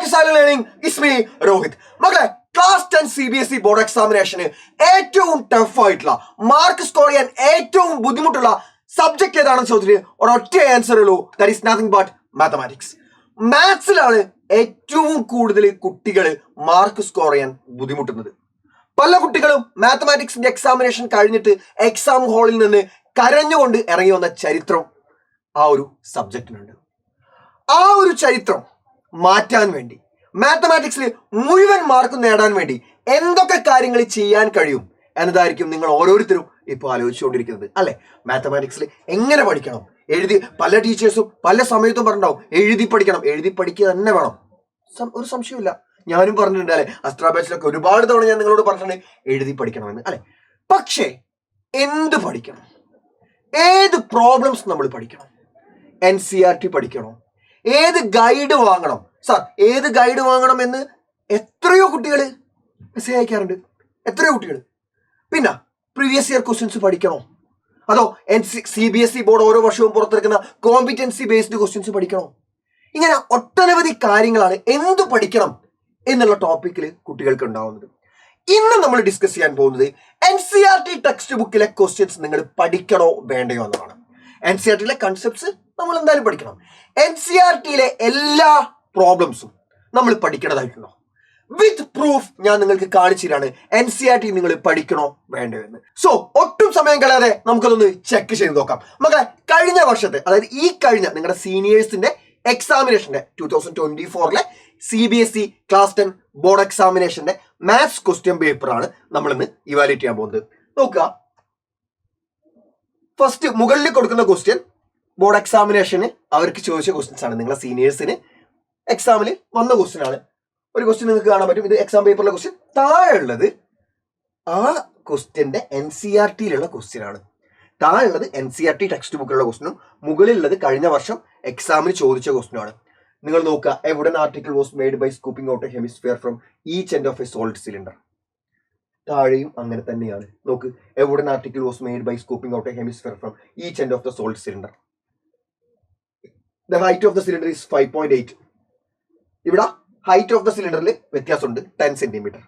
To silent learning. It's me Rohit. മക്കളെ, class 10 CBSE board എക്സാമിനേഷന് ഏറ്റവും tough ആയിട്ടുള്ള മാർക്ക് സ്കോർ ചെയ്യാൻ ഏറ്റവും ബുദ്ധിമുട്ടുള്ള സബ്ജക്ട് ഏതാണെന്ന് ചോദിച്ചിട്ട് ഒരൊറ്റ ആൻസർ ഉള്ളൂ. That is nothing but mathematics. മാത്സിലാണ് ഏറ്റവും കൂടുതൽ കുട്ടികൾ മാർക്ക് സ്കോർ ചെയ്യാൻ ബുദ്ധിമുട്ടുന്നത്. പല കുട്ടികളും മാത്തമാറ്റിക്സിന്റെ എക്സാമിനേഷൻ കഴിഞ്ഞിട്ട് എക്സാം ഹാളിൽ നിന്ന് കരഞ്ഞുകൊണ്ട് ഇറങ്ങി വന്ന ചരിത്രം ആ ഒരു സബ്ജക്റ്റിനുണ്ട്. ആ ഒരു ചരിത്രം മാറ്റാൻ വേണ്ടി, മാത്തമാറ്റിക്സിൽ മുഴുവൻ മാർക്ക് നേടാൻ വേണ്ടി എന്തൊക്കെ കാര്യങ്ങൾ ചെയ്യാൻ കഴിയും എന്നതായിരിക്കും നിങ്ങൾ ഓരോരുത്തരും ഇപ്പോൾ ആലോചിച്ചുകൊണ്ടിരിക്കുന്നത്, അല്ലെ? മാത്തമാറ്റിക്സിൽ എങ്ങനെ പഠിക്കണം, എഴുതി പല ടീച്ചേഴ്സും പല സമയത്തും പറഞ്ഞിട്ടുണ്ടാവും എഴുതി പഠിക്കണം. എഴുതി പഠിക്കുക തന്നെ വേണം, ഒരു സംശയമില്ല. ഞാനും പറഞ്ഞിട്ടുണ്ട്, അല്ലെ? അസ്ട്രാ ബാച്ചിലൊക്കെ ഒരുപാട് തവണ ഞാൻ നിങ്ങളോട് പറഞ്ഞിട്ടുണ്ട് എഴുതി പഠിക്കണമെന്ന്, അല്ലെ? പക്ഷേ എന്ത് പഠിക്കണം, ഏത് പ്രോബ്ലംസ് നമ്മൾ പഠിക്കണം, NCERT പഠിക്കണോ, ഏത് ഗൈഡ് വാങ്ങണം? സാർ, ഏത് ഗൈഡ് വാങ്ങണം എന്ന് എത്രയോ കുട്ടികൾ മെസ്സേജ് അയക്കാറുണ്ട്, എത്രയോ കുട്ടികൾ. പിന്നെ പ്രീവിയസ് ഇയർ ക്വസ്റ്റ്യൻസ് പഠിക്കണോ, അതോ CBSE ബോർഡ് ഓരോ വർഷവും പുറത്തിറക്കുന്ന കോമ്പിറ്റൻസി ബേസ്ഡ് ക്വസ്റ്റ്യൻസ് പഠിക്കണോ? ഇങ്ങനെ ഒട്ടനവധി കാര്യങ്ങളാണ് എന്ത് പഠിക്കണം എന്നുള്ള ടോപ്പിക്കിൽ കുട്ടികൾക്ക് ഉണ്ടാവുന്നത്. ഇന്ന് നമ്മൾ ഡിസ്കസ് ചെയ്യാൻ പോകുന്നത് NCERT ടെക്സ്റ്റ് ബുക്കിലെ ക്വസ്റ്റ്യൻസ് നിങ്ങൾ പഠിക്കണോ വേണ്ടയോ എന്നതാണ്. NCERTയിലെ കൺസെപ്റ്റ്സ് നമ്മൾ എന്തായാലും പഠിക്കണം. NCERTയിലെ എല്ലാ പ്രോബ്ലംസും നമ്മൾ പഠിക്കേണ്ടതായിട്ടുണ്ടോ? വിത്ത് പ്രൂഫ് ഞാൻ നിങ്ങൾക്ക് കാണിച്ചു തരാണ് NCERT നിങ്ങൾ പഠിക്കണോ വേണ്ടോ എന്ന്. സോ ഒട്ടും സമയം കളയാതെ നമുക്കതൊന്ന് ചെക്ക് ചെയ്ത് നോക്കാം. മക്കളെ, കഴിഞ്ഞ വർഷത്തെ, അതായത് ഈ കഴിഞ്ഞ നിങ്ങളുടെ സീനിയേഴ്സിന്റെ എക്സാമിനേഷന്റെ 2024 CBSE ക്ലാസ് 10 ബോർഡ് എക്സാമിനേഷന്റെ മാത്സ് ക്വസ്റ്റ്യൻ പേപ്പറാണ് നമ്മൾ ഇന്ന് ഇവാലുവേറ്റ് ചെയ്യാൻ പോകുന്നത്. നോക്കുക, ഫസ്റ്റ് മുകളിൽ കൊടുക്കുന്ന ക്വസ്റ്റ്യൻ ബോർഡ് എക്സാമിനേഷന് അവർക്ക് ചോദിച്ച ക്വസ്റ്റ്യൻസ് ആണ്. നിങ്ങളെ സീനിയേഴ്സിന് എക്സാമിൽ വന്ന ക്വസ്റ്റ്യൻ ആണ്. ഒരു ക്വസ്റ്റ്യൻ നിങ്ങൾക്ക് കാണാൻ പറ്റും, ഇത് എക്സാം പേപ്പറിലെ ക്വസ്റ്റ്യൻ. താഴെ ഉള്ളത് ആ ക്വസ്റ്റ്യന്റെ NCERTയിലുള്ള ക്വസ്റ്റ്യൻ ആണ്. താഴെ ഉള്ളത് NCERT ടെക്സ്റ്റ് ബുക്കിലുള്ള ക്വസ്റ്റ്യനും മുകളിലുള്ളത് കഴിഞ്ഞ വർഷം എക്സാമിന് ചോദിച്ച ക്വസ്റ്റ്യൻ ആണ്. നിങ്ങൾ നോക്കുക, a wooden article was made by scooping out a hemisphere from each end of a solid cylinder. താഴെയും അങ്ങനെ തന്നെയാണ്. നോക്ക്, a wooden article was made by scooping out a hemisphere from each end of the solid cylinder. The height of the cylinder is 5.8. ഇവിടെ height of the സിലിണ്ടറിൽ വ്യത്യാസമുണ്ട്, 10 centimetre.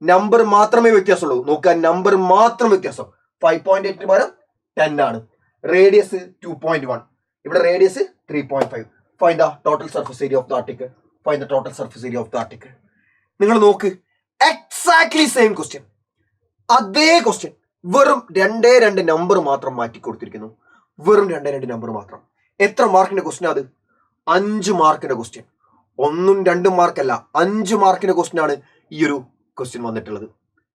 Number മാത്രമേ വ്യത്യാസമുള്ളൂ. നോക്കുക, number മാത്രം വ്യത്യാസം. 5.8 പകരം 10 ആണ്. റേഡിയസ് 2.1, ഇവിടെ radius 3.5. Find the total surface area of the article. Find the total surface area of the article. നിങ്ങൾ നോക്ക്, എക്സാക്ട്ലി സെയിം ക്വസ്റ്റ്യൻ, അതേ ക്വസ്റ്റ്യൻ, വെറും 2 നമ്പർ മാത്രം മാറ്റി കൊടുത്തിരിക്കുന്നു. വെറും 2 നമ്പർ മാത്രം. എത്ര മാർക്കിന്റെ ക്വസ്റ്റ്യൻ അത്? 5 മാർക്കിന്റെ ക്വസ്റ്റ്യൻ. 1ഉം 2ഉം മാർക്കല്ല, 5 മാർക്കിന്റെ ക്വസ്റ്റ്യൻ ആണ് ഈ ഒരു ക്വസ്റ്റ്യൻ വന്നിട്ടുള്ളത്.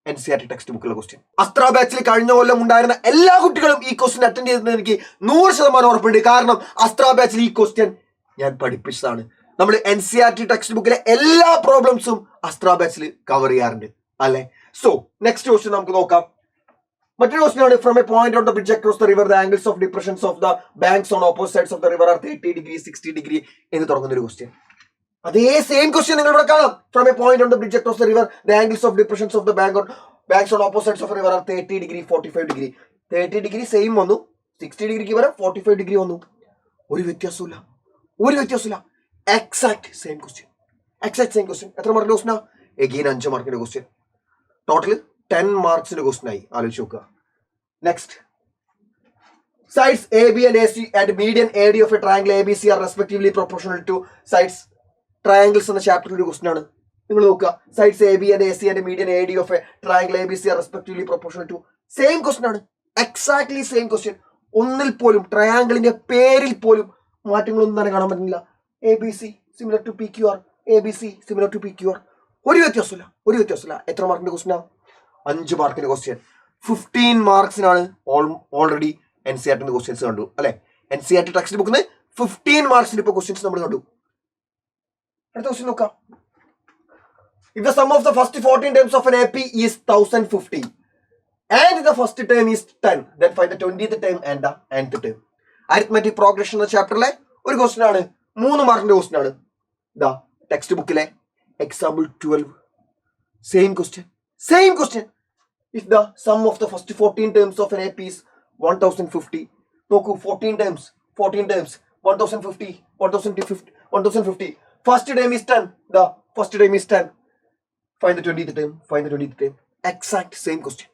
NCERT ടെക്സ്റ്റ് ബുക്കുള്ള ക്വസ്റ്റ്യൻ. അസ്ട്രാ ബാച്ചിൽ കഴിഞ്ഞ കൊല്ലം ഉണ്ടായിരുന്ന എല്ലാ കുട്ടികളും ഈ ക്വസ്റ്റ്യൻ അറ്റൻഡ് ചെയ്തത് എനിക്ക് 100% ഉറപ്പുണ്ട്. കാരണം അസ്ട്രാ ബാച്ചിൽ ഈ ക്വസ്റ്റ്യൻ ഞാൻ പഠിപ്പിച്ചതാണ്. നമ്മൾ NCERT ടെക്സ്റ്റ് ബുക്കിലെ എല്ലാ പ്രോബ്ലംസും അസ്ട്രാ ബാച്ചിൽ കവർ ചെയ്യാറുണ്ട്, അല്ലെ? സോ നെക്സ്റ്റ് ക്വസ്റ്റ്യൻ നമുക്ക് നോക്കാം. മറ്റൊരു ക്വസ്റ്റ്യൻ ആണ്, from a point on the bridge across the river the angles of depressions of the banks on opposite sides of the river are 30 degree 60 degree എന്ന് തുടങ്ങുന്ന ഒരു ക്വസ്റ്റ്യൻ. അതേ സെയിം ക്വസ്റ്റ്യൻ നിങ്ങൾ ഇവിടെ കാണാം. From a point on the bridge across the river the angles of depressions of the banks on opposite sides of river are 30 degree 45 degree. 30 degree same വന്നു, 60 ഡിഗ്രിക്ക് വരെ 45 ഡിഗ്രി വന്നു. ഒരു വ്യത്യാസമില്ല, ഒരു വ്യത്യാസമില്ല. Exact same question, exact same question. എത്ര മാർക്കിന്റെ ക്വസ്റ്റ്യൻ? എഗെയിൻ 5 മാർക്കിന്റെ ക്വസ്റ്റ്യൻ. ടോട്ടൽ 10 മാർക്സിന്റെ ക്വസ്റ്റ്യൻ ആയി. ആലോചിച്ച് നോക്കുക. Next, sides AB and AC and median AD of a triangle ABC are respectively proportional to sides. Triangles എന്ന ചാപ്റ്ററിൽ ഒരു ക്വസ്റ്റ്യൻ ആണ്. നിങ്ങൾ നോക്കുക, sides AB and AC and median AD of a triangle ABC are respectively proportional to. Same question ആണ്, exactly same question. ഒന്നിൽ പോലും ട്രയാങ്കിളിന്റെ പേരിൽ പോലും മാറ്റങ്ങളൊന്നും തന്നെ കാണാൻ പറ്റുന്നില്ല. ABC similar to PQR, ABC similar to PQR. ഒരു വ്യത്യാസമില്ല, ഒരു വ്യത്യാസമില്ല. എത്ര മാർക്കിന്റെ ക്വസ്റ്റ്യനാ? 5 മാർക്കിന്റെ ക്വസ്റ്റ്യൻ. 15 മാർക്സിനാണ് ഓൾറെഡി NCERT ക്വസ്റ്റ്യൻസ് കണ്ടു, അല്ലെ? NCERT ടെക്സ്റ്റ് ബുക്കിന് 15 മാർക്സിന് ഇപ്പൊ ക്വസ്റ്റ്യൻസ് നമ്മൾ കണ്ടു. അടുത്ത ക്വസ്റ്റ്യൻ നോക്കാം. If the sum of the first 14 terms of an AP is 1050 and the first term is 10, then find the 20th term and the nth term. Arithmetic progression എന്ന ചാപ്റ്ററിലെ ഒരു question ആണ്, 3 മാർക്കിന്റെ ക്വസ്റ്റ്യൻ ആണ്. ദാ ടെക്സ്റ്റ് ബുക്കിലെ example 12, same question, same question. If the sum of the first 14 terms of an AP is 1050, നോക്കൂ, 14 terms 1050 1050. First time is 10. ദാ first time is 10. Find the 20th time. Find the 20th time. Exact same question.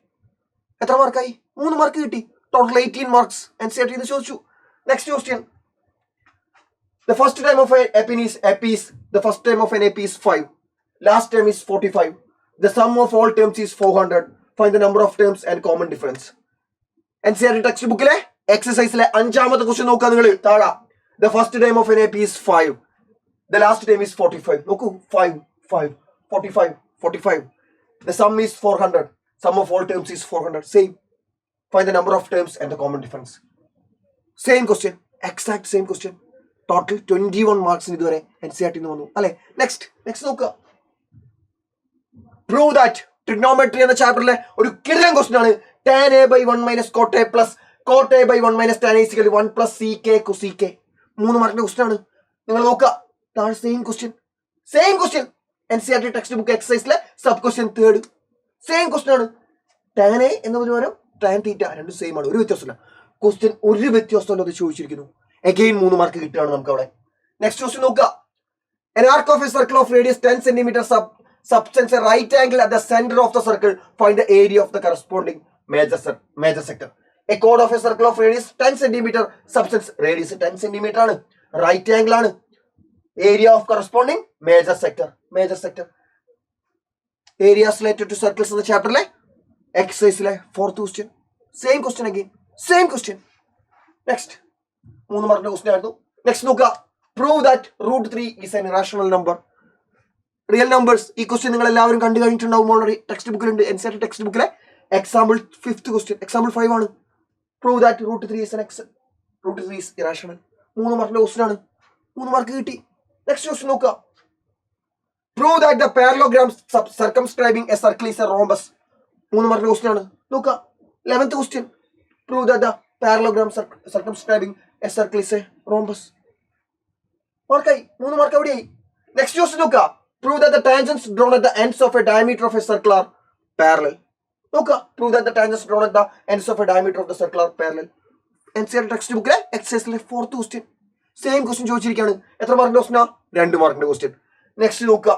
എത്ര മാർക്കായി? 3 mark കിട്ടി. Total 18 marks. NCERT ഇത് ചോദിച്ചു. Next question. The first time of an AP is 5. Last term is 45. The sum of all terms is 400. Find the number of terms and common difference. NCERT text ബുക്കിലെ എക്സസൈസിലെ 5ാമത്തെ question നോക്കുക നിങ്ങൾ താഴെ. The first time of an AP is 5. The last term is 45. നോക്കൂ 5 45 45. The sum is 400. Sum of all terms is 400. Same. Find the number of terms and the common difference. Same question. Exact same question. Total 21 മാർക്സിന് ഇതുവരെ NCERT വന്നു അല്ലെ. Next നോക്കുക. Prove that trigonometry എന്ന ചാപ്റ്ററിലെ ഒരു കിടിലൻ question ആണ്. tan a by 1 minus cot a plus cot a by 1 minus tan a is equal to 1 plus sec cosec. 3 മാർക്കിന്റെ question ആണ്. നിങ്ങൾ നോക്കുക താഴെ same question NCERT textbook എക്സസൈസിലെ sub question 3rd. Same question ആണ്. tan a എന്നതിന് പകരം tan theta രണ്ടും സെയിം ആണ്. ഒരു വ്യത്യാസമില്ല. ക്വസ്റ്റ്യൻ ഒരു വ്യത്യാസമല്ല അത് ചോദിച്ചിരിക്കുന്നു. അഗെയിൻ 3 മാർക്ക് കിട്ടുകയാണ് നമുക്ക് അവിടെ. നെക്സ്റ്റ് ക്വസ്റ്റ്യൻ നോക്കുക. An arc of a circle of radius 10 cm subtends a right angle at the center of the circle. Find the area of the corresponding major sector. A chord of a circle of radius 10 cm subtends radius 10 cm ആണ്. Right angle ആണ്. Area of corresponding major sector. Areas related to circles എന്ന ചാപ്റ്ററിലെ എക്സസൈസിലെ 4th question. Same question again. Same question. Next 3 മാർക്കിന്റെ question ആയിരുന്നു. Next നോക്കുക. Prove that √3 is an irrational number. Real numbers. ഈ question നിങ്ങൾ എല്ലാവരും കണ്ടു കഴിഞ്ഞിട്ടുണ്ടാവും. ഓൾറെഡി ടെക്സ്റ്റ് ബുക്കിലുണ്ട്. NCERT ടെക്സ്റ്റ് ബുക്കിലെ എക്സാമ്പിൾ 5th ക്വസ്റ്റ്യൻ. എക്സാമ്പിൾ 5 ആണ്. Prove that √3 is irrational. 3 മാർക്കിന്റെ ക്വസ്റ്റ്യൻ ആണ്. 3 മാർക്ക് കിട്ടി. നെക്സ്റ്റ് ക്വസ്റ്റ്യൻ നോക്കുക. Prove that the parallelogram circumscribing a circle is a rhombus. 3 മാർക്കിന്റെ ക്വസ്റ്റ്യൻ ആണ്. നോക്കുക 11th question. Prove that the parallelogram circumscribing a circle is a rhombus. മാർക്കായി. 3 mark എവിടെയായി? Next question നോക്കുക. Prove that the tangents drawn at the ends of a diameter of a circle are parallel. നോക്കുക. Prove that the tangents drawn at the ends of a diameter of the circle are parallel. NCERT text ബുക്കിലെ എക്സസൈസിലെ 4th question. Same question ചോദിച്ചിരിക്കുകയാണ്. എത്ര മാർക്കിന്റെ ക്വസ്റ്റ്യനാ? 2 മാർക്കിന്റെ question. Next നോക്കുക.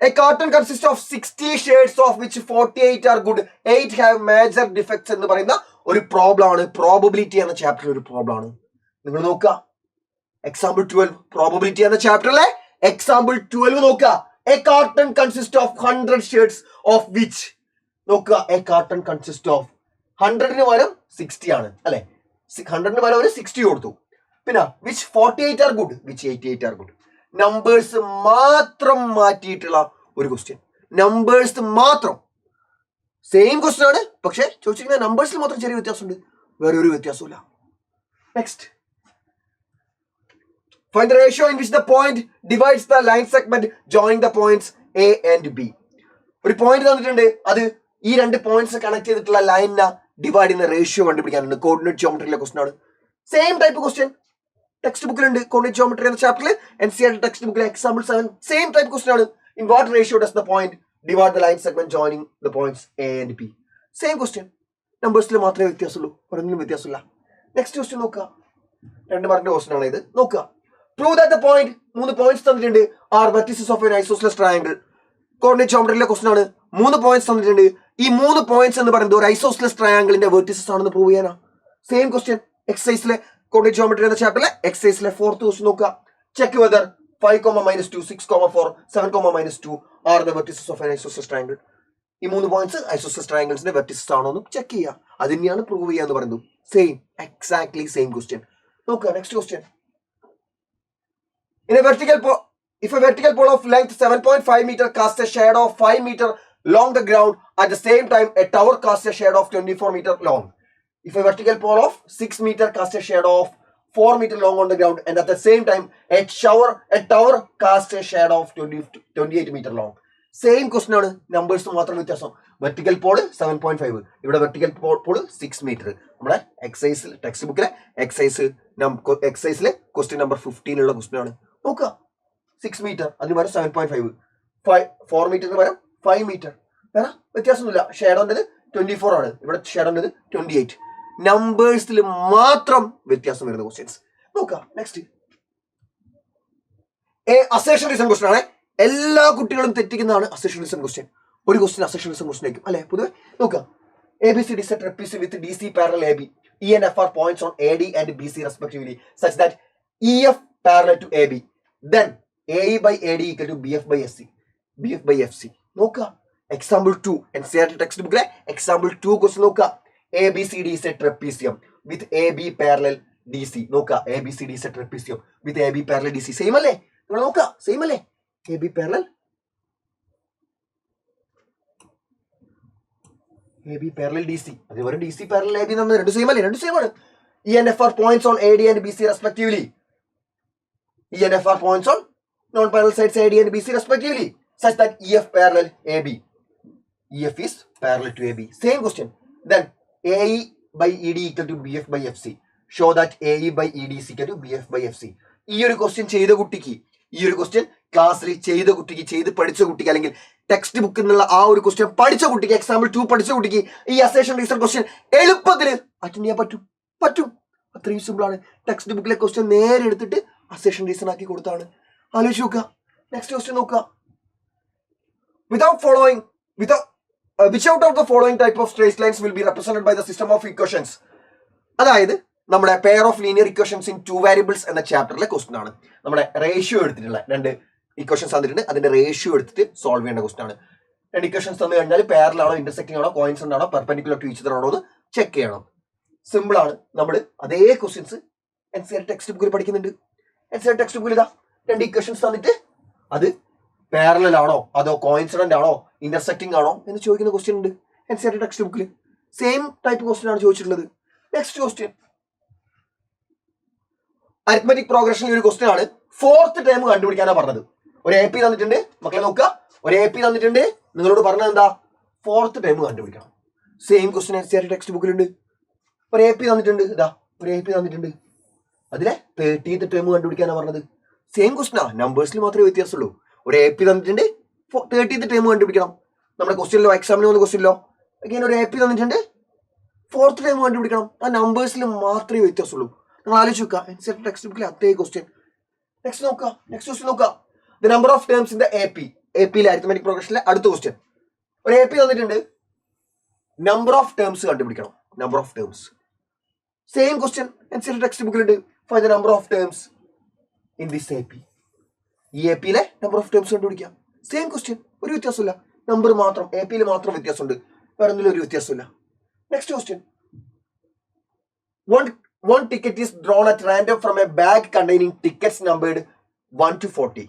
A carton consists of 60 shades of which 48 are good, 8 have major defects എന്ന് പറയുന്ന ഒരു പ്രോബ്ലം ആണ്. പ്രോബബിലിറ്റി എന്ന ചാപ്റ്ററിൽ ഒരു പ്രോബ്ലം ആണ്. നിങ്ങൾ നോക്കുക. എക്സാമ്പിൾ 12 പ്രോബബിലിറ്റി എന്ന ചാപ്റ്ററിലെ എക്സാമ്പിൾ 12 നോക്കുക. A carton consists of 100 shades of which നോക്കുക. A carton consists of 100ന് പകരം 60 ആണ് അല്ലെ. 100ന് പകരം ഒരു 60 കൊടുത്തു. പിന്നെ which 48 are good, which 88 are good. Numbers മാത്രം മാറ്റിയിട്ടുള്ള ഒരു ക്വസ്റ്റ്യൻ. നമ്പേഴ്സ് മാത്രം സെയിം ക്വസ്റ്റ്യൻ ആണ്. പക്ഷെ ചോദിച്ചിരിക്കുന്ന നമ്പേഴ്സിൽ മാത്രം ചെറിയ വ്യത്യാസമുണ്ട്. വേറെ ഒരു വ്യത്യാസമില്ല. Next. Find the ratio in which the point divides the line segment joining the points A and B. ഒരു പോയിന്റ് തന്നിട്ടുണ്ട്. അത് ഈ 2 പോയിന്റ്സ് കണക്ട് ചെയ്തിട്ടുള്ള ലൈനിനെ ഡിവൈഡ് ചെയ്യുന്ന റേഷ്യോ കണ്ടുപിടിക്കാനുണ്ട്. കോർഡിനേറ്റ് ജിയോമെട്രിയിലെ ക്വസ്റ്റ്യൻ ആണ്. സെയിം ടൈപ്പ് ക്വസ്റ്റ്യൻ ടെക്സ്റ്റ് ബുക്കിലുണ്ട്. കോർഡിനേറ്റ് ജിയോമെട്രി എന്ന ചാപ്റ്ററിൽ NCERT ടെക്സ്റ്റ് ബുക്കിലെ എക്സാമ്പിൾ 7 സെയിം ടൈപ്പ് ക്വസ്റ്റ്യൻ ആണ്. In what ratio does the point divide the line segment joining the points A and B. Same question. നമ്പേഴ്സിൽ മാത്രമേ വ്യത്യാസമുള്ളൂ. ഒരെങ്കിലും വ്യത്യാസമില്ല. നെക്സ്റ്റ് ക്വസ്റ്റ്യൻ നോക്കുക. 2 മാർക്കിന്റെ ക്വസ്റ്റ്യൻ ആണ് ഇത്. നോക്കുക. Prove that the point 3 points തന്നിട്ടുണ്ട് are vertices of an isosceles triangle. Coordinate ജിയോമെട്രിയിലെ ക്വസ്റ്റ്യൻ ആണ്. 3 പോയിന്റ്സ് തന്നിട്ടുണ്ട്. ഈ 3 പോയിന്റ്സ് എന്ന് പറയുന്നത് ഒരു ഐസോസ്ലെസ് ട്രയാങ്കിളിന്റെ വെർട്ടിസസ് ആണെന്ന് പ്രൂവ് ചെയ്യാനാ. സെയിം ക്വസ്റ്റ്യൻ എക്സസൈസിലെ കോർഡിനേറ്റ് ജിയോമെട്രി എന്ന ചാപ്റ്ററിലെ എക്സസൈസിലെ 4th ക്വസ്റ്റ്യൻ നോക്കുക. Check whether 5, -2, 6, 4, 7, -2 are the vertices of an isosceles triangle. ഈ 3 പോയിന്റ്സ് ഐസോസ്ലെസ് ട്രയാങ്കിൾസിന്റെ വെർട്ടിസസ് ആണോ എന്ന് ചെക്ക് ചെയ്യുക. അത് തന്നെയാണ് പ്രൂവ് ചെയ്യുക എന്ന് പറയുന്നത്. Same exactly same question. നോക്കുക. Next question. In a vertical pole, if a vertical pole of length 7.5 meter casts a shadow of 5 meter along the ground, at the same time a tower casts a shadow of 24 meter long. If a vertical pole of 6 meter casts a shadow of 4 meter long on the ground, and at the same time a tower casts a shadow of 28 meter long. Same question ആണ്. Numbers മാത്രം വ്യത്യാസം. Vertical Paul 7.5, ഇവിടെ vertical Paul 6 metre. നമ്മുടെ എക്സസൈസിൽ text ബുക്കിലെ എക്സസൈസിലെ question number 15 ഉള്ള question ആണ്. നോക്കുക. 6 metre അതിന് പകരം 7.5, 4 മീറ്ററിന് പകരം 5 മീറ്റർ. വേറെ വ്യത്യാസമൊന്നുമില്ല. ഷേഡോൻ്റെത് 24 ആണ്. ഇവിടെ ഷേഡോൻ്റെത് 28. നമ്പേഴ്സിൽ മാത്രം വ്യത്യാസം വരുന്ന ക്വസ്റ്റ്യൻസ്. നോക്കുക. നെക്സ്റ്റ്. അസേഷൻ റീസൺ ക്വസ്റ്റൻ ആണ്. എല്ലാ കുട്ടികളും തെറ്റിക്കുന്നതാണ് അസേഷൻ റീസൺ ക്വസ്റ്റ്യൻ. ഒരു ക്വസ്റ്റ്യൻ അസേഷൻ റീസൺ ക്വസ്റ്റ്യൻ ആയിരിക്കും അല്ലെ. പൊതുവെ നോക്കുക, ABCD set trapezium with DC parallel AB. E and F are points on AD and BC respectively, such that EF parallel to AB. Then AE by AD equal to BF by SC. BF by FC. നോക്കുക, example 2 NCERT text ബുക്കിലെ example 2 question നോക്കുക. ABCD set trapezium with AB parallel DC. നോക്കുക, ABCD set trapezium with AB parallel DC. Same അല്ലേ? നിങ്ങൾ നോക്കുക, same അല്ലേ? AB parallel DC. അതേപോലെ DC parallel AB നമ്മൾ രണ്ട് സെയിം അല്ലേ? രണ്ട് സെയിം ആണ്. E and F are points on AD and BC respectively. E and F are points on non-parallel sides AD and BC respectively, such that EF parallel AB. EF is parallel to AB. Same question. Then AE by ED equal to BF by FC. Show that AE by ED is equal to BF by FC. ഈ ഒരു question ചെയ്ത കുട്ടിക്ക്, ഈ ഒരു question ക്ലാസ്സിൽ ചെയ്ത കുട്ടിക്ക്, ചെയ്ത് പഠിച്ച കുട്ടിക്ക്, അല്ലെങ്കിൽ ടെക്സ്റ്റ് ബുക്കിൽ നിന്നുള്ള ആ ഒരു ക്വസ്റ്റ്യൻ പഠിച്ച കുട്ടിക്ക്, എക്സാമ്പിൾ 2 പഠിച്ച കുട്ടിക്ക് ഈ അസേഷൻ റീസൺ ക്വസ്റ്റ്യൻ എളുപ്പത്തിൽ അറ്റൻഡ് ചെയ്യാൻ പറ്റും. അത്രയും സിമ്പിൾ ആണ്. ടെക്സ്റ്റ് ബുക്കിലെ ക്വസ്റ്റ്യൻ നേരെ എടുത്തിട്ട് അസേഷൻ റീസൺ ആക്കി കൊടുത്താണ്. ആലോചിച്ച് നോക്കുക. നെക്സ്റ്റ് ക്വസ്റ്റ്യൻ നോക്കുക. which out of the following type of straight lines will be represented by the system of equations? അതായത് നമ്മുടെ pair of linear equations in 2 variables എന്ന ചാപ്റ്ററിലെ ക്വസ്റ്റൻ ആണ്. നമ്മുടെ റേഷ്യോ എടുത്തിട്ടുള്ള രണ്ട് ഇക്വേഷൻസ് തന്നിട്ടുണ്ട്, അതിന്റെ റേഷ്യോ എടുത്തിട്ട് സോൾവ് ചെയ്യേണ്ട ക്വസ്റ്റൻ ആണ്. രണ്ട് ഇക്വേഷൻസ് തന്നു കഴിഞ്ഞാൽ പെയറിലാണോ, ഇന്റർസെക്റ്റിംഗ് ആണോ, കോയിൻസിഡന്റ് ആണോ, പെർപെൻഡിക്കുലർ ടു ഈച്ച് അതർ ആണോ എന്ന് ചെക്ക് ചെയ്യണം. സിമ്പിൾ ആണ്. നമ്മൾ അതേ ക്വസ്റ്റ്യൻസ് NCERT ടെക്സ്റ്റ് ബുക്കിൽ പഠിക്കുന്നുണ്ട്. NCERT ടെക്സ്റ്റ് ബുക്കിൽ ഇതാ രണ്ട് ഇക്വേഷൻസ് തന്നിട്ട് അത് പാരലൽ ആണോ, അതോ കോയിൻസിഡന്റ് ആണോ, ഇന്റർസെക്റ്റിംഗ് ആണോ എന്ന് ചോദിക്കുന്ന ക്വസ്റ്റ്യൻ ഉണ്ട് NCERT ടെക്സ്റ്റ് ബുക്കിൽ. സെയിം ടൈപ്പ് ക്വസ്റ്റ്യൻ ആണ് ചോദിച്ചിട്ടുള്ളത്. നെക്സ്റ്റ് ക്വസ്റ്റ്യൻ അരിത്മെറ്റിക് പ്രോഗ്രഷനിൽ ഒരു ക്വസ്റ്റ്യൻ ആണ്. 4th ടേം കണ്ടുപിടിക്കാനാണ് പറഞ്ഞത്. ഒരു AP തന്നിട്ടുണ്ട്, മക്കളെ നോക്കുക, ഒരു AP തന്നിട്ടുണ്ട്, നിങ്ങളോട് പറഞ്ഞത് എന്താ? 4th ടേം കണ്ടുപിടിക്കണം. സെയിം ക്വസ്റ്റ്യൻ NCERT ടെക്സ്റ്റ് ബുക്കിലുണ്ട്. ഒരു AP തന്നിട്ടുണ്ട്, ഇതാ ഒരു AP തന്നിട്ടുണ്ട്, അതിലെ 30th ടേം കണ്ടുപിടിക്കാനാണ് പറഞ്ഞത്. സെയിം ക്വസ്റ്റ്യനാ, നമ്പേഴ്സിൽ മാത്രമേ വ്യത്യാസമുള്ളൂ. ഒരു AP തന്നിട്ടുണ്ട്, 30th ടേം കണ്ടുപിടിക്കണം. നമ്മുടെ ക്വസ്റ്റ്യനിലോ എക്സാമിനോ വന്ന ക്വസ്റ്റ്യനിലോ again ഒരു AP തന്നിട്ടുണ്ട്, 4th ടേം കണ്ടുപിടിക്കണം. ആ നമ്പേഴ്സിൽ മാത്രമേ വ്യത്യാസമുള്ളൂ. നിങ്ങൾ ആലോചിച്ച് നോക്കുക, NCERT ടെക്സ്റ്റ് ബുക്കിലെ അതേ ക്വസ്റ്റ്യൻ. നെക്സ്റ്റ് ക്വസ്റ്റ്യൻ നോക്കുക. The number of terms in the APയിലെ അരിത്മെറ്റിക് പ്രോഗ്രഷനിലെ അടുത്ത ക്വസ്റ്റ്യൻ. ഒരു AP തന്നിട്ടുണ്ട്, നമ്പർ ഓഫ് ടേംസ് കണ്ടുപിടിക്കണം. Number of terms same question NCERT text ബുക്കിലുണ്ട്. Find the number of terms in this AP. ഈ APയിലെ നമ്പർ ഓഫ് ടേംസ് കണ്ടുപിടിക്കാം. സെയിം ക്വസ്റ്റ്യൻ, ഒരു വ്യത്യാസമില്ല. നമ്പർ മാത്രം APയിൽ മാത്രം വ്യത്യാസമുണ്ട്, വേറെ എന്തെങ്കിലും ഒരു വ്യത്യാസമില്ല. Next question. One ticket is drawn at random from a bag containing tickets numbered 1 to 40.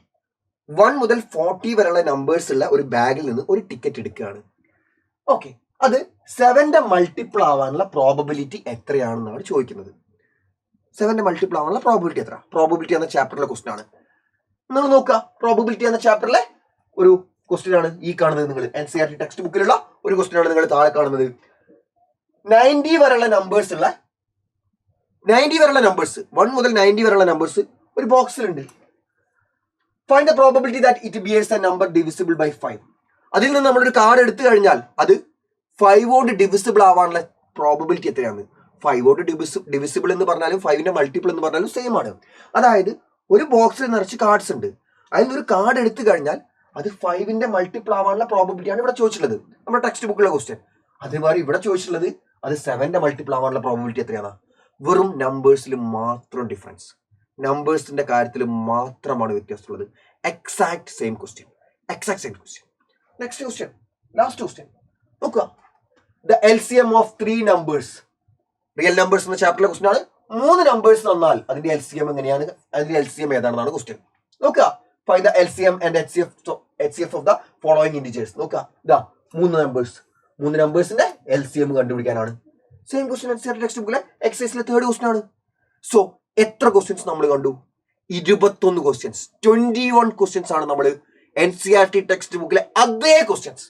1 മുതൽ 40 വരെയുള്ള നമ്പേഴ്സ് ഉള്ള ഒരു ബാഗിൽ നിന്ന് ഒരു ടിക്കറ്റ് എടുക്കുകയാണ്. ഓക്കെ, അത് 7ന്റെ മൾട്ടിപ്പിൾ ആവാനുള്ള പ്രോബബിലിറ്റി എത്രയാണെന്നാണ് ചോദിക്കുന്നത്. 7ന്റെ മൾട്ടിപ്പിൾ ആവാനുള്ള പ്രോബബിലിറ്റി എത്ര? പ്രോബബിലിറ്റി എന്ന ചാപ്റ്ററിലെ ക്വസ്റ്റൻ ആണ്. നിങ്ങൾ നോക്കുക, പ്രോബബിലിറ്റി എന്ന ചാപ്റ്ററിലെ ഒരു ക്വസ്റ്റൻ ആണ് ഈ കാണുന്നത്. നിങ്ങൾ NCERT ടെക്സ്റ്റ് ബുക്കിലുള്ള ഒരു ക്വസ്റ്റൻ ആണ് നിങ്ങൾ താഴെ കാണുന്നത്. 90 വരെയുള്ള നമ്പേഴ്സ് ഉള്ള 90 വരെയുള്ള നമ്പേഴ്സ്, 1 മുതൽ 90 വരെയുള്ള നമ്പേഴ്സ് ഒരു ബോക്സിലുണ്ട്. Find the probability that it bears a number divisible by 5. അതിൽ നിന്ന് നമ്മളൊരു കാർഡ് എടുത്തു കഴിഞ്ഞാൽ അത് 5 കൊണ്ട് ഡിവിസിബിൾ ആവാനുള്ള പ്രോബബിലിറ്റി എത്രയാണ്? 5 കൊണ്ട് ഡിവിസിബിൾ എന്ന് പറഞ്ഞാലും 5ന്റെ മൾട്ടിപ്പിൾ എന്ന് പറഞ്ഞാലും സെയിം ആണ്. അതായത് ഒരു ബോക്സിൽ നിറച്ച് കാർഡ്സ് ഉണ്ട്, അതിൽ നിന്ന് ഒരു കാർഡ് എടുത്തു കഴിഞ്ഞാൽ അത് 5ന്റെ മൾട്ടിപ്പിൾ ആവാനുള്ള പ്രോബബിലിറ്റിയാണ് ഇവിടെ ചോദിച്ചിട്ടുള്ളത്, നമ്മുടെ ടെക്സ്റ്റ് ബുക്കിലെ ക്വസ്റ്റ്യൻ. അതേമാതിരി ഇവിടെ ചോദിച്ചിട്ടുള്ളത് അത് 7ന്റെ മൾട്ടിപ്പിൾ ആവാനുള്ള പ്രോബബിലിറ്റി എത്രയാണ്? വെറും നമ്പേഴ്സിൽ മാത്രം ഡിഫറൻസ്, നമ്പേഴ്സിന്റെ കാര്യത്തിൽ മാത്രമാണ് വ്യത്യാസമുള്ളത്. Exact same question. Next question, last question നോക്കുക. The LCM of 3 numbers. Real numbers എന്ന ചാപ്റ്ററിലെ ക്വസ്റ്റ്യൻ ആണ്. 3 നമ്പേഴ്സ് തന്നാൽ അതിന്റെ LCM എങ്ങനെയാണ്, അതിന്റെ LCM ഏതാണെന്നാണ് ക്വസ്റ്റ്യൻ. നോക്കുക, find the LCM and HCF of the following integers. നോക്കുക, ഇതാ 3 നമ്പേഴ്സിന്റെ LCM കണ്ടുപിടിക്കാനാണ്. സെയിം ക്വസ്റ്റ്യൻ NCERT ടെക്സ്റ്റ് ബുക്കിലെ എക്സസൈസിലെ 3rd ക്വസ്റ്റ്യൻ ആണ്. സോ എത്ര ക്വസ്റ്റ്യൻസ് നമ്മൾ കണ്ടു? 21 ക്വസ്റ്റ്യൻസ്, 21 ക്വസ്റ്റ്യൻസ് ആണ് നമ്മൾ NCERT ടെക്സ്റ്റ് ബുക്കിലെ അതേ ക്വസ്റ്റ്യൻസ്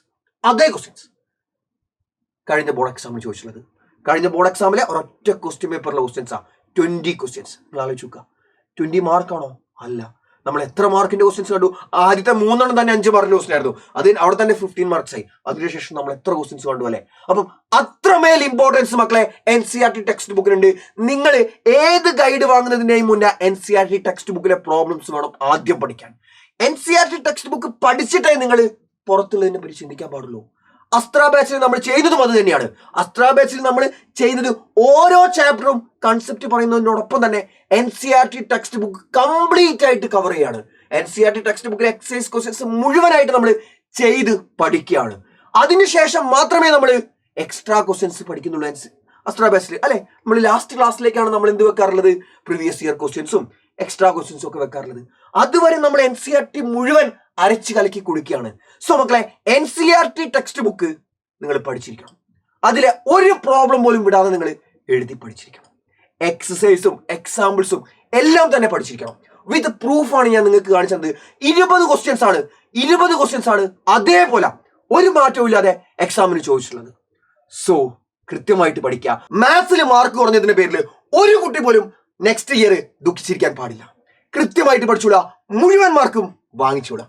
കഴിഞ്ഞ ബോർഡ് എക്സാമിൽ ചോദിച്ചിട്ടുള്ളത്. കഴിഞ്ഞ ബോർഡ് എക്സാമിലെ ഒരൊറ്റ ക്വസ്റ്റ്യൻ പേപ്പറിലെ ക്വസ്റ്റ്യൻസ് 20 ക്വസ്റ്റ്യൻസ്. നിങ്ങൾ ആലോചിച്ച് നോക്കുക, 20 മാർക്കാണോ? അല്ല, നമ്മൾ എത്ര മാർക്കിന്റെ ക്വസ്റ്റ്യൻസ് കണ്ടു? ആദ്യത്തെ 3 തന്നെ 5 മാർക്കിന്റെ ക്വസ്റ്റ്യൻ ആയിരുന്നു. അത് അവിടെ തന്നെ 15 മാർക്സ് ആയി. അതിനുശേഷം നമ്മൾ എത്ര ക്വസ്റ്റ്യൻസ് കണ്ടു അല്ലെ? അപ്പം അത്രമേൽ ഇമ്പോർട്ടൻസ് മക്കളെ NCERT ടെക്സ്റ്റ് ബുക്കിനുണ്ട്. നിങ്ങൾ ഏത് ഗൈഡ് വാങ്ങുന്നതിന്റെയും മുന്നേ NCERT ടെക്സ്റ്റ് ബുക്കിലെ പ്രോബ്ലംസ് വേണം ആദ്യം പഠിക്കാൻ. NCERT ടെക്സ്റ്റ് ബുക്ക് പഠിച്ചിട്ടേ നിങ്ങൾ പുറത്തുള്ളതിനെ പറ്റി ചിന്തിക്കാൻ പാടുള്ളൂ. അസ്ത്ര ബാച്ചിൽ നമ്മൾ ചെയ്യുന്നതും അത് തന്നെയാണ്. അസ്ത്ര ബാച്ചിൽ നമ്മൾ ചെയ്യുന്നത് ഓരോ ചാപ്റ്ററും കൺസെപ്റ്റ് പറയുന്നതിനോടൊപ്പം തന്നെ NCERT ടെക്സ്റ്റ് ബുക്ക് കംപ്ലീറ്റ് ആയിട്ട് കവർ ചെയ്യാണ്. NCERT ടെക്സ്റ്റ് ബുക്കിലെ എക്സസൈസ് ക്വസ്റ്റ്യൻസ് മുഴുവനായിട്ട് നമ്മൾ ചെയ്ത് പഠിക്കുകയാണ്. അതിനുശേഷം മാത്രമേ നമ്മൾ എക്സ്ട്രാ ക്വസ്റ്റ്യൻസ് പഠിക്കുന്നുള്ളൂ അസ്ത്ര ബാച്ചിൽ അല്ലെ. നമ്മൾ ലാസ്റ്റ് ക്ലാസ്സിലേക്കാണ് നമ്മൾ എന്ത് വെക്കാറുള്ളത്? പ്രീവിയസ് ഇയർ ക്വസ്റ്റ്യൻസും എക്സ്ട്രാ ക്വസ്റ്റ്യൻസും ഒക്കെ വെക്കാറുള്ളത്. അതുവരെ നമ്മൾ NCERT മുഴുവൻ അരച്ച് കലക്കി കുടിക്കുകയാണ്. സോ മക്കളെ, NCERT ടെക്സ്റ്റ് ബുക്ക് നിങ്ങൾ പഠിച്ചിരിക്കണം. അതിലെ ഒരു പ്രോബ്ലം പോലും വിടാതെ നിങ്ങൾ എഴുതി പഠിച്ചിരിക്കണം. എക്സസൈസും എക്സാമ്പിൾസും എല്ലാം തന്നെ പഠിച്ചിരിക്കണം. വിത്ത് പ്രൂഫാണ് ഞാൻ നിങ്ങൾക്ക് കാണിച്ചത്. 20 ക്വസ്റ്റ്യൻസ് ആണ് അതേപോലെ ഒരു മാറ്റവും ഇല്ലാതെ എക്സാമിന് ചോദിച്ചിട്ടുള്ളത്. സോ കൃത്യമായിട്ട് പഠിക്കുക. മാത്സിൽ മാർക്ക് കുറഞ്ഞതിന്റെ പേരിൽ ഒരു കുട്ടി പോലും നെക്സ്റ്റ് ഇയർ ദുഃഖിച്ചിരിക്കാൻ പാടില്ല. കൃത്യമായിട്ട് പഠിച്ചുകൂടാ, മുഴുവൻ മാർക്കും വാങ്ങിച്ചുകൂടാ.